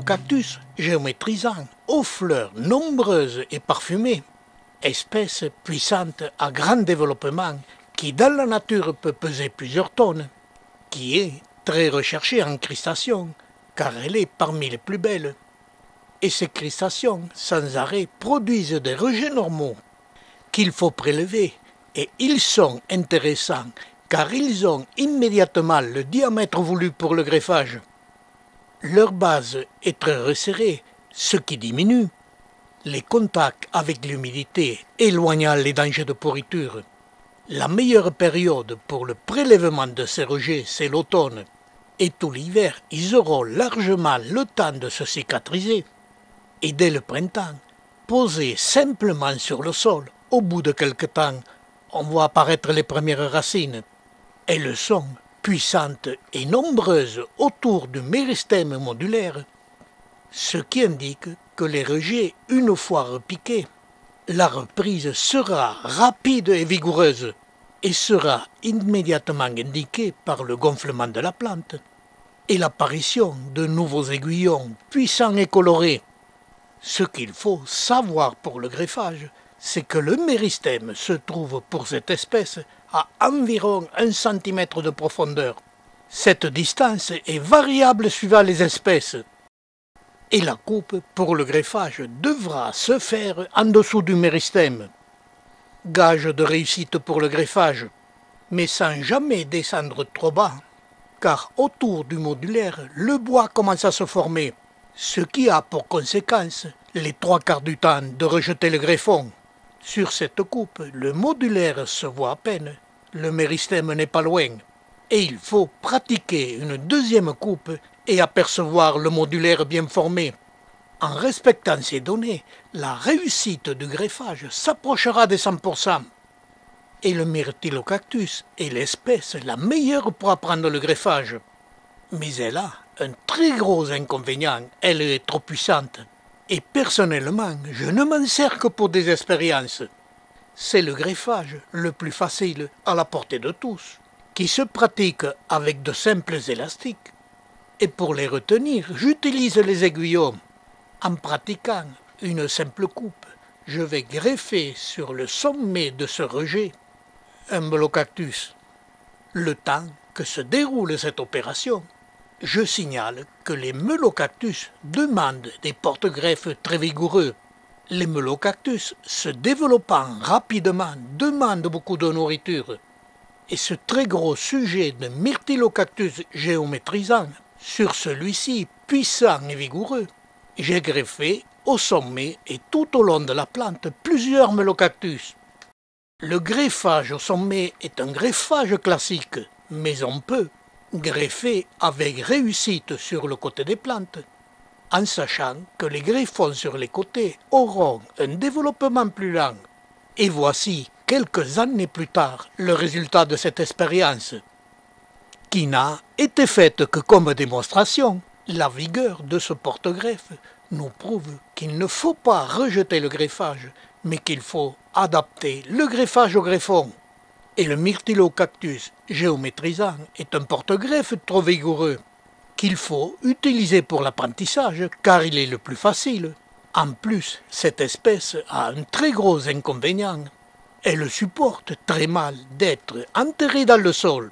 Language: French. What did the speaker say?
Myrtilocactus géométrisant, aux fleurs nombreuses et parfumées, espèce puissante à grand développement qui dans la nature peut peser plusieurs tonnes, qui est très recherchée en crustacés car elle est parmi les plus belles. Et ces crustacés sans arrêt produisent des rejets normaux qu'il faut prélever et ils sont intéressants car ils ont immédiatement le diamètre voulu pour le greffage. Leur base est très resserrée, ce qui diminue les contacts avec l'humidité, éloignant les dangers de pourriture. La meilleure période pour le prélèvement de ces rejets, c'est l'automne. Et tout l'hiver, ils auront largement le temps de se cicatriser. Et dès le printemps, posés simplement sur le sol, au bout de quelque temps, on voit apparaître les premières racines. Elles sont puissantes et nombreuses autour du méristème modulaire, ce qui indique que les rejets, une fois repiqués, la reprise sera rapide et vigoureuse et sera immédiatement indiquée par le gonflement de la plante et l'apparition de nouveaux aiguillons puissants et colorés. Ce qu'il faut savoir pour le greffage, c'est que le méristème se trouve pour cette espèce à environ 1 cm de profondeur. Cette distance est variable suivant les espèces. Et la coupe pour le greffage devra se faire en dessous du méristème. Gage de réussite pour le greffage, mais sans jamais descendre trop bas, car autour du modulaire, le bois commence à se former, ce qui a pour conséquence, les 3/4 du temps, de rejeter le greffon. Sur cette coupe, le modulaire se voit à peine, le méristème n'est pas loin, et il faut pratiquer une deuxième coupe et apercevoir le modulaire bien formé. En respectant ces données, la réussite du greffage s'approchera des 100%. Et le Myrtilocactus est l'espèce la meilleure pour apprendre le greffage. Mais elle a un très gros inconvénient, elle est trop puissante. Et personnellement, je ne m'en sers que pour des expériences. C'est le greffage le plus facile à la portée de tous, qui se pratique avec de simples élastiques. Et pour les retenir, j'utilise les aiguillons. En pratiquant une simple coupe, je vais greffer sur le sommet de ce rejet un melocactus. Le temps que se déroule cette opération, je signale que les melocactus demandent des porte-greffes très vigoureux. Les melocactus, se développant rapidement, demandent beaucoup de nourriture. Et ce très gros sujet de Myrtilocactus géométrisant, sur celui-ci puissant et vigoureux, j'ai greffé au sommet et tout au long de la plante plusieurs melocactus. Le greffage au sommet est un greffage classique, mais on peut greffer avec réussite sur le côté des plantes, en sachant que les greffons sur les côtés auront un développement plus lent. Et voici, quelques années plus tard, le résultat de cette expérience, qui n'a été faite que comme démonstration. La vigueur de ce porte-greffe nous prouve qu'il ne faut pas rejeter le greffage, mais qu'il faut adapter le greffage au greffon. Et le Myrtilocactus géométrisant est un porte-greffe trop vigoureux, qu'il faut utiliser pour l'apprentissage car il est le plus facile. En plus, cette espèce a un très gros inconvénient. Elle supporte très mal d'être enterrée dans le sol.